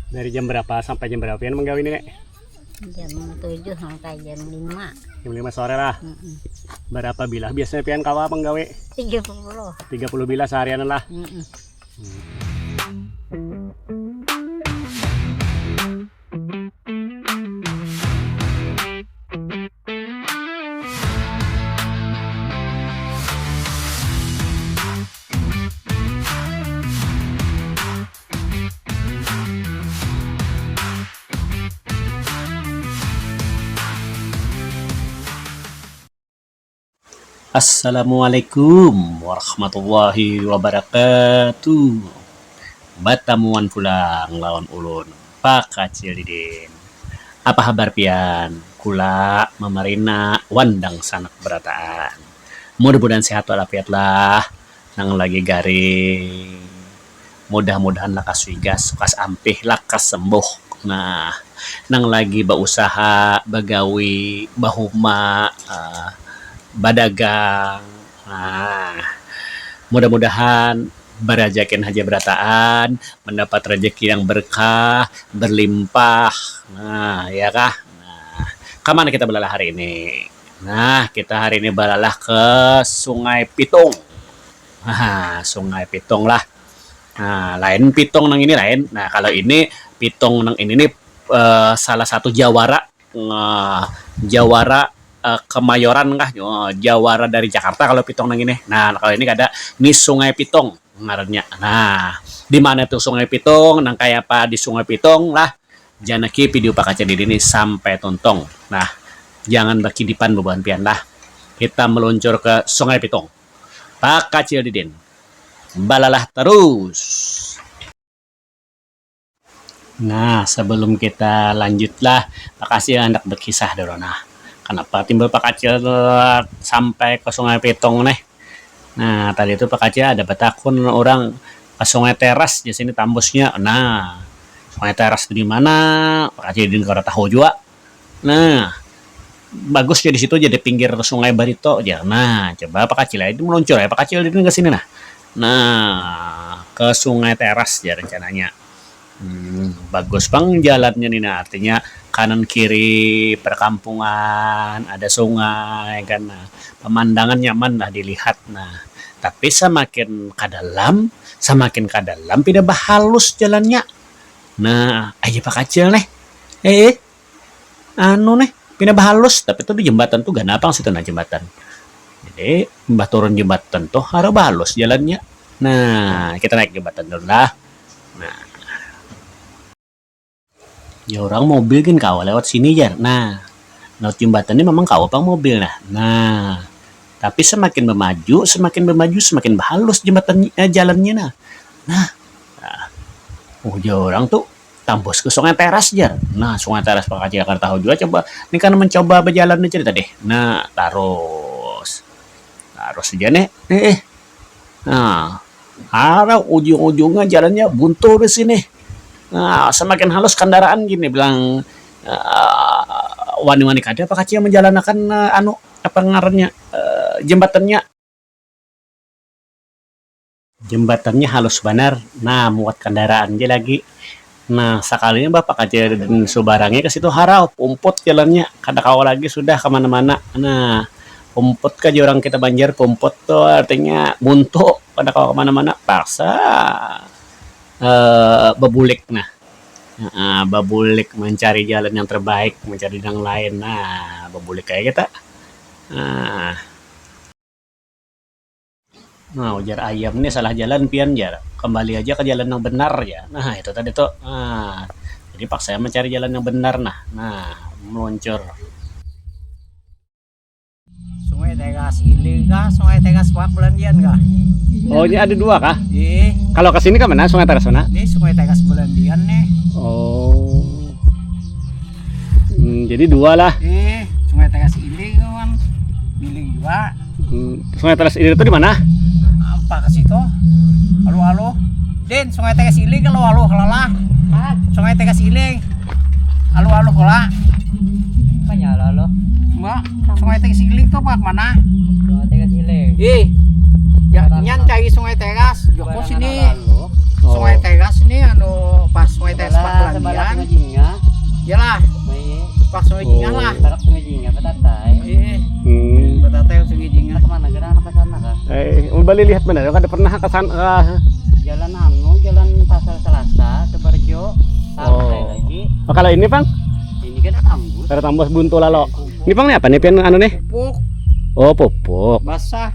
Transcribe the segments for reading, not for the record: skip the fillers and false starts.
Dari jam berapa sampai jam berapa pian menggawe ini, Nek? Jam 7 sampai jam 5. Jam 5 sore lah. Mm-mm. Berapa bilah biasanya pian kawa menggawe? 30. 30 bilah seharian lah. Mm-mm. Assalamualaikum warahmatullahi wabarakatuh. Batamuan pulang lawan ulun Pak Kacil Didin. Apa kabar pian? Kula memarina wandang sanak berataan. Mudah-mudahan sehat walafiat lah. Nang lagi garing. Mudah-mudahan lakas wigas, sukas ampih, lakas sembuh. Nah, nang lagi berusaha, bagawi, bahuma, badagang. Nah, mudah-mudahan berajakin haja berataan, mendapat rezeki yang berkah, berlimpah. Nah, ya kah? Nah, kemana kita belalah hari ini? Nah, kita hari ini belalah ke Sungai Pitung. Nah, Sungai Pitung lah. Nah, lain Pitung nang ini lain. Nah, kalau ini Pitung nang ini nih salah satu jawara jawara Kemayoran kah? Oh, Jawara dari Jakarta kalau Pitung nang ini. Nah, kalau ini ada nih Sungai Pitung ngarannya. Nah, di mana tuh Sungai Pitung? Nang kayak apa di Sungai Pitung lah. Janaki video Pak Kaca Didin ini sampai tontong. Nah, jangan berkidipan beban pian lah. Kita meluncur ke Sungai Pitung. Pak Kaca Didin. Balalah terus. Nah, sebelum kita lanjutlah, makasih anak berkisah dulu. Nah, kenapa timbul Pak Kacil sampai ke Sungai Pitung nih? Nah, tadi itu Pak Kacil ada betakun orang ke Sungai Teras di sini tambusnya. Nah, Sungai Teras itu di mana? Pak Kacil di Kota tahu juga. Nah, bagus ya di situ jadi pinggir Sungai Barito aja. Nah, coba Pak Kacil itu meluncur ya Pak Kacil ke sini nah. Nah, ke Sungai Teras ya rencananya. Bagus bang jalannya nih, nah, artinya kanan kiri perkampungan, ada sungai kan, nah, pemandangan nyaman lah dilihat. Nah, tapi semakin ke dalam tidak halus jalannya. Nah, aja Pak Kacil nih, anu nih pindah halus, tapi itu di jembatan tuh gak napang situ nah jembatan. Jadi mbah turun jembatan tuh harus halus jalannya. Nah, kita naik jembatan dulu lah. Nah, ya orang mobil kan kau lewat sini ya. Nah, lewat jembatan ini memang kau pang mobil nah. Nah, tapi semakin memaju semakin halus jembatan jalannya nah. Nah, ya orang tuh tambus ke Sungai Teras ya. Nah, Sungai Teras Pak Jakarta tahu juga coba. Ini kan mencoba berjalan cerita deh. Nah, terus aja nih. Nah, arah ujung-ujungnya jalannya buntu di sini. Nah, semakin halus kendaraan gini bilang wani-wani kada Pak Kacil menjalankan apa ngarannya jembatannya halus benar. Nah, muat kendaraan aja lagi. Nah, sekalinya Bapak Kacil dan subarangnya ke situ harau pumput jalannya kada kau lagi sudah kemana-mana. Nah, pumput ke orang kita Banjar pumput tuh artinya buntu pada kau kemana-mana paksa bebulik. Nah, bebulik mencari jalan yang terbaik, mencari yang lain. Nah, bebulik kayak kita. Nah, ujar ayam nih salah jalan pian ya. Kembali aja ke jalan yang benar ya. Nah, itu tadi tuh. Nah, jadi paksa mencari jalan yang benar nah meluncur. Sungai Tegas ini kah? Sungai Tegas Pak Belandian kah? Oh, ini ada dua kah? Iya. Kalau ke sini ke mana? Sungai Teras mana? Ini Sungai Tegas Belandian nih. Oh. Jadi dua lah. Sungai Tegas ini kan milik juga. Sungai Teras ini itu di mana? Apa ke situ? Halo. Den, Sungai Tegas ini kalau halo lah. Sungai Tegas ini. Halo kala. Apanya halo? Enggak. Sungai Tegas ini tuh Pak mana? Sungai Tegas Iling. Ya, nyan Sungai Tegas, Joko sini. Sungai Tegas ini pas Sungai Tegas Pak Belandian. balik lihat mana? Kada pernah ke sana. Jalan jalan Pasar Selasa, Tebarjo, sampai lagi. Oh, kalau ini Bang? Ini kan tembus. Ada tambah buntu lalo. Ini Bang nih apa nih pian anu nih? Pupuk Oh, pupuk. basah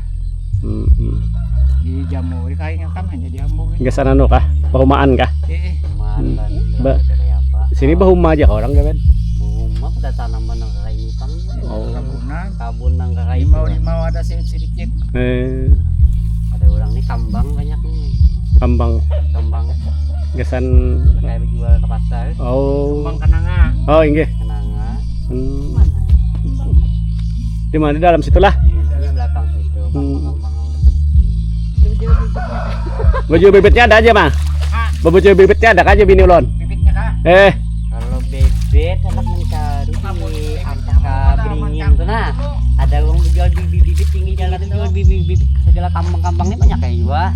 di jamu kayaknya kan hanya diambung. Gesan anu kah? Perumahan kah? Mantan. Ba- apa? Sini bahuma aja orang kan? Bunga pada tanaman yang kayak ini Bang. Oh. Kabun yang kayak itu. Limau ada sedikit. Ada orang nih kambang banyak nih. Kambang Kambang gesan. kayak dijual ke pasar. Oh. Kembang kenanga. Oh, inggih. Kenanga. Di mana? Di dalam situlah. Di belakang situ. Kambang. Baju bibitnya ada aja, Bang. Baju bibitnya ada aja bini ulon. Bibitnya kah? Kalau bebek anak mencari di antara beringin tuh nah. Ada orang jual bibit tinggi jalan itu jual bibit segala kambang-kambangnya banyak kayak juga.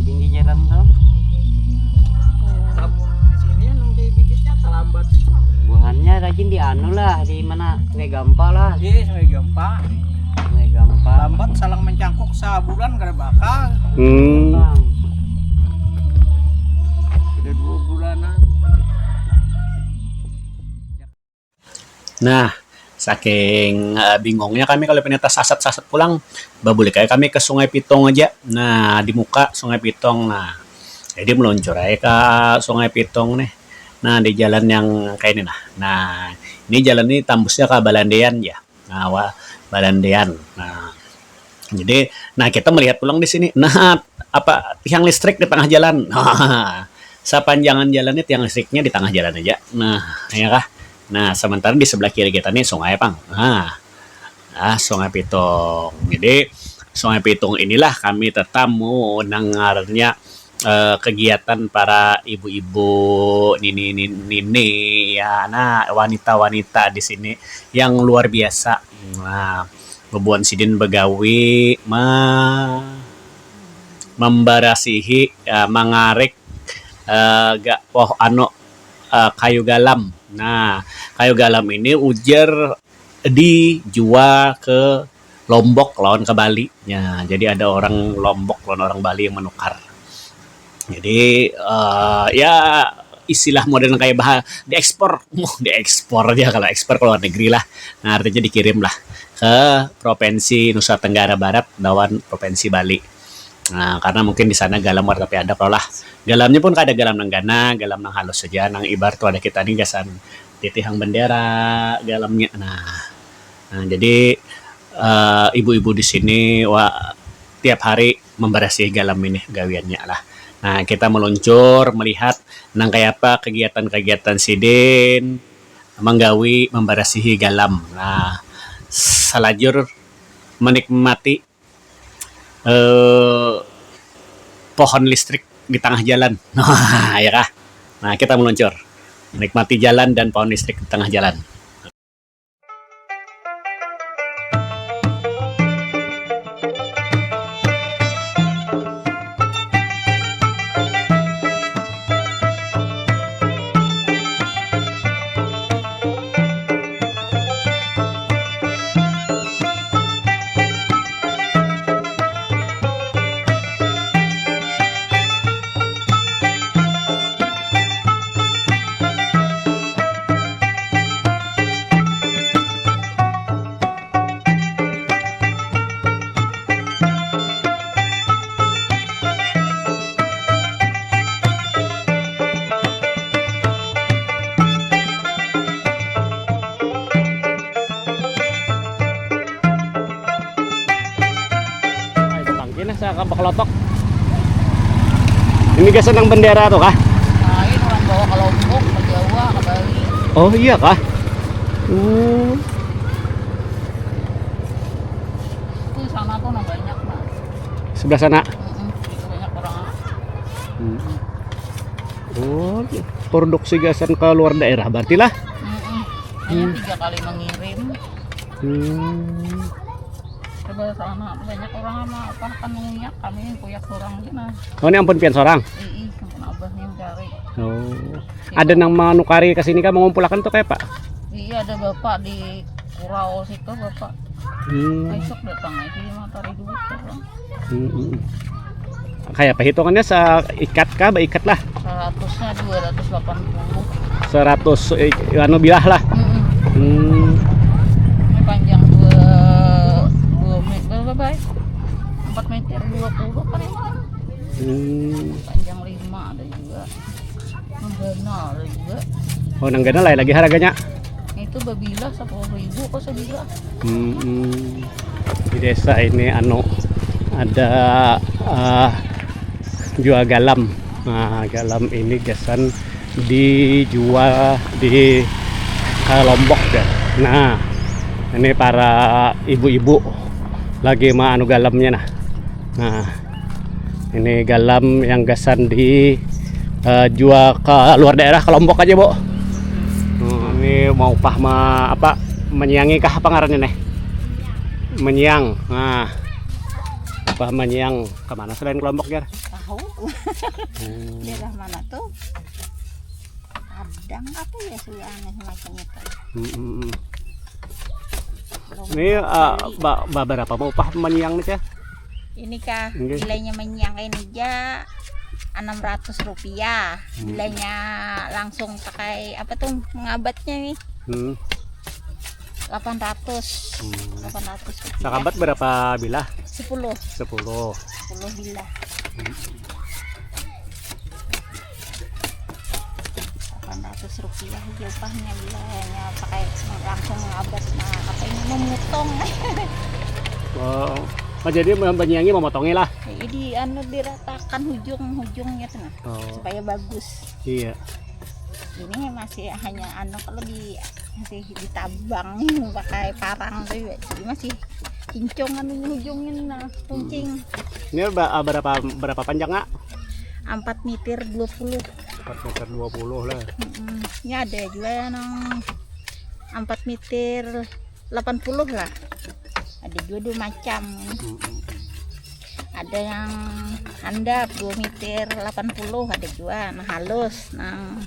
Tinggi jalan tuh. Kamu di sini nunggu bibitnya terlambat. Buahannya rajin di anu lah, di mana Sungai Gampa lah. Iya, sampai gampang. Sungai Gampa. Lambat salang mencangkuk sebulan kada bakal. Bang. Udah 2 bulanan. Nah, saking bingungnya kami kalau pengen sasat-sasat pulang, babuli kayak kami ke Sungai Pitong aja. Nah, di muka Sungai Pitong. Nah, jadi meluncur aja ke Sungai Pitong nih. Nah, di jalan yang kayak ini nah. Ini jalan ini tembusnya ke Balandean ya. Nah, Balandean. Nah, jadi, kita melihat pulang di sini. Nah, apa tiang listrik di tengah jalan. Nah, sepanjangan jalannya tiang listriknya di tengah jalan aja. Nah, ya kah? Nah, sementara di sebelah kiri kita nih sungai Pang. Sungai Pitung. Jadi, Sungai Pitung inilah kami tetamu dengarnya kegiatan para ibu-ibu, nini ya, nah wanita-wanita di sini yang luar biasa. Nah, bebuan sidin begawi membarasihi mangarik kayu galam. Nah, kayu galam ini ujar dijual ke Lombok lawan ke Bali. Ya, jadi ada orang Lombok lawan orang Bali yang menukar. Jadi ya istilah modern kayak diekspor aja, kalau ekspor ke luar negeri lah. Nah, artinya dikirim lah ke provinsi Nusa Tenggara Barat lawan provinsi Bali. Nah, karena mungkin di sana galam warna tapi ada lah. Galamnya pun ada galam nang gana, galam nang halus saja, nang ibar tuh ada kita nih gasan titihang bendera galamnya. Nah, jadi ibu-ibu di sini tiap hari memberasihi galam ini gawiannya lah. Nah, kita meluncur melihat nang kayak apa kegiatan-kegiatan sidin menggawi memberasihi galam. Nah, salajur menikmati pohon listrik di tengah jalan. Nah, ya kah? Nah, kita meluncur menikmati jalan dan pohon listrik di tengah jalan. Sa Kapaklotok. Ini gasan ng bendera to kah? Lain orang bawa ke Lombok, ke Jawa, ke Bali. Oh iya kah? Itu sana tuh banyak nah. Sebelah sana. Itu banyak orang. Oh, produksi gasan ke luar daerah berarti lah. Hanya 3 kali mengirim. Coba sana banyak orang sama apa kan minyak kami kuyak orang gitu nah. Oh, ini ampun pian sorang. Sampai abahnya mencari. Oh. Ada nang manukari ke sini kan mengumpulkan tuh kayak Pak? Iya, ada bapak di Kurau situ bapak. Hmm. Besok datang aja mau tarik duit orang. Hmm. Kayak perhitungannya seikat kah? Beikat lah. 100-nya 280. 100 anu bilah lah. Hmm. Ini panjang 2 meter berapa ya? 4 meter 20 kan ya? Panjang 5 ada juga. Menggana ada juga. Oh, nanggana lain lagi harganya. Itu babila 10.000 kok sebila. Di desa ini ada jual galam. Nah, galam ini biasan dijual di Lombok ya. Nah, ini para ibu-ibu lagi mah galamnya nah. Nah, ini galam yang gasan di jual ke luar daerah ke Lombok aja, Bu. Ini mau upah apa menyiangi kah apa ngarannya nih? Menyiang. Nah, upah menyiang kemana selain ke Lombok, Jar? Tahu. Daerah mana tuh? Padang apa ya sudah aneh macam itu. Ini berapa mau upah menyiang nih, ya? Ini kah Oke. nilainya menyang ini aja 600 rupiah. Nilainya langsung pakai apa tuh mengabatnya nih 800. 800 rupiah. Sakabat berapa bilah? 10 10. bilah. 800 rupiah aja upahnya bilahnya pakai langsung mengabat. Nah apa ini memotong. Oh, jadi menyiangi memotongnya lah. Jadi diratakan hujung-hujungnya tuh supaya bagus. Iya. Ini masih hanya kalau masih ditabang pakai parang tuh ya. Jadi masih kincongan hujungnya nah kuncing. Ini berapa panjangnya? 4 meter 20. 4 meter 20 lah. Ini ada juga yang 4 meter 80 lah. Ada juga 2 macam. Ada yang handap 2 meter 80 ada juga. Nah halus. Nah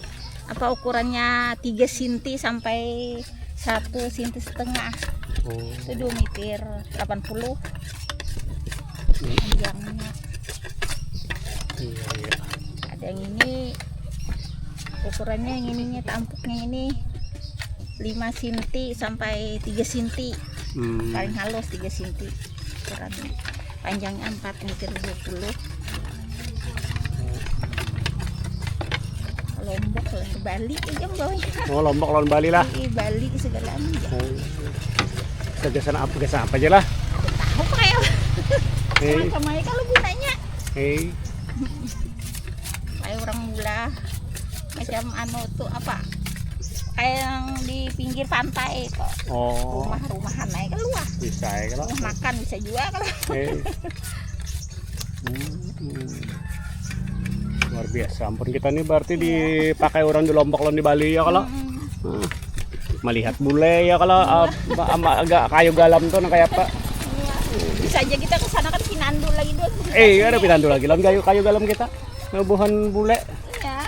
apa ukurannya 3 cm sampai 1 cm setengah. Itu 2 meter 80 panjangnya. Iya. Ada yang ini ukurannya yang ininya tampuknya ini 5 cm sampai 3 cm. Paling halus 3 cm ukurannya. Panjangnya 4 meter 20. Lombok lah Bali aja bawahnya. Oh, Lombok lawan Bali lah. Di Bali segalanya. Kegiatan apa aja lah. Tahu kayak Hei. sama kalau gunanya Hei. kayak orang mula macam tuh apa kayak yang di pinggir pantai kok. Oh, Rumah-rumahan naik keluar. bisa ya kalau. Rumah makan bisa juga kalau. Hei. Luar biasa. Ampun kita nih berarti dipakai orang di Lombok lawan di Bali ya kalau. Melihat bule ya kalau agak kayu galam tuh nah kayak apa? Bisa aja kita ke sana kan Pinandu lagi dulu. Ada pinandu lagi lawan kayu galam kita. Buhan bule. Ya.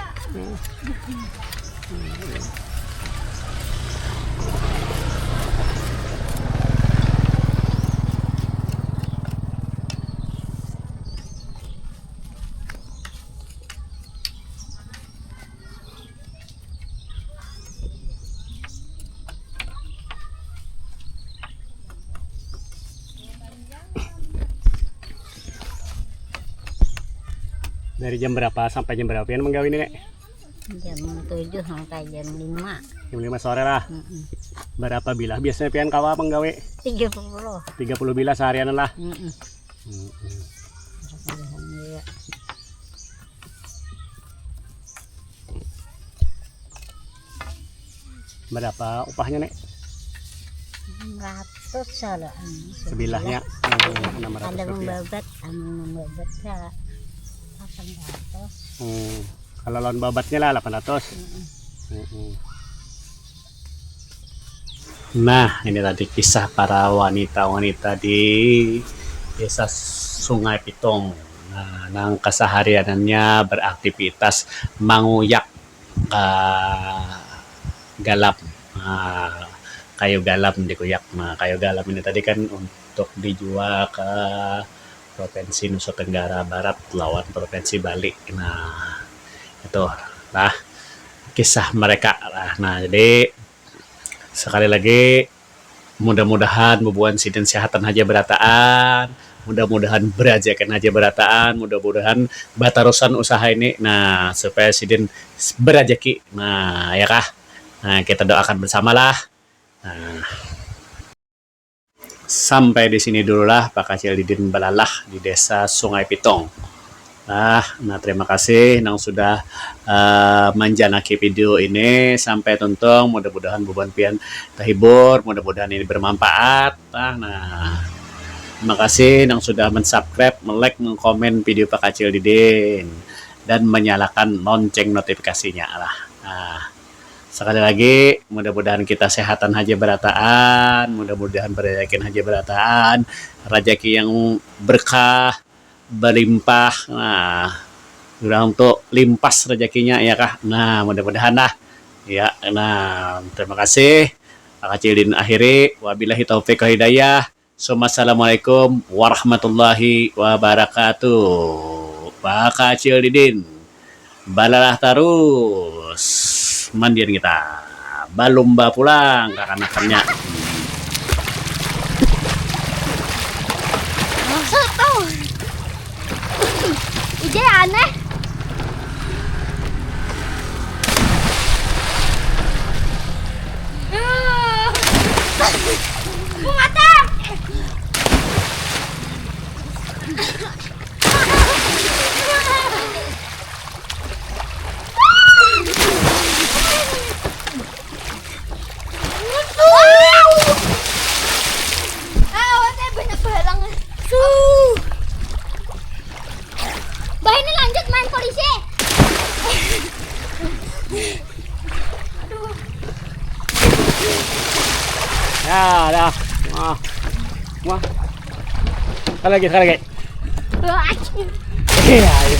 Dari jam berapa sampai jam berapa pian menggawe ini, Nek? Jam 7 sampai jam 5. Jam 5 sore lah. Berapa bilah biasanya pian kawa menggawe? 30. 30 bilah seharian lah. Berapa upahnya, Nek? 600 salah. Sebilahnya 600 Ada rupiah. membabat salah 800. Kalau lawan babatnya lah 800. Nah, ini tadi kisah para wanita-wanita di desa Sungai Pitung. Nah, nang kesehariannya beraktivitas manguyak galap. Nah, kayu galam dikuyak. Nah, kayu galam ini tadi kan untuk dijual ke Provinsi Nusa Tenggara Barat lawan Provinsi Bali. Nah, itu lah kisah mereka. Nah, jadi sekali lagi mudah-mudahan bubuan sidin sehatan haja berataan, mudah-mudahan berajakan haja berataan, mudah-mudahan batarusan usaha ini. Nah, supaya sidin berajaki. Nah, ya kah? Nah, kita doakan bersamalah. Nah, sampai di sini dululah Pak Kacil Didin Balalah di Desa Sungai Pitong. Nah, terima kasih yang sudah menjanaki video ini sampai tuntung. Mudah-mudahan bubuan pian terhibur, mudah-mudahan ini bermanfaat. Nah, terima kasih yang sudah mensubscribe, like, mengkomen video Pak Kacil Didin dan menyalakan lonceng notifikasinya lah. Nah, sekali lagi mudah-mudahan kita sehatan haja berataan, mudah-mudahan berjakin haja berataan, rezeki yang berkah, berlimpah. Nah, udah untuk limpas rezekinya ya kah. Nah, mudah-mudahan lah ya. Nah, terima kasih Pak Kacildin akhiri, wabillahi taufiq wal hidayah. Assalamualaikum warahmatullahi wabarakatuh. Pak Kacildin balalah terus mandian kita balumba pulang ke anakannya. Soto. Ije aneh. Mata. Bah ini lanjut main polisi. Ya, dah. Wah. Sekali lagi. Wah. Iya, iya.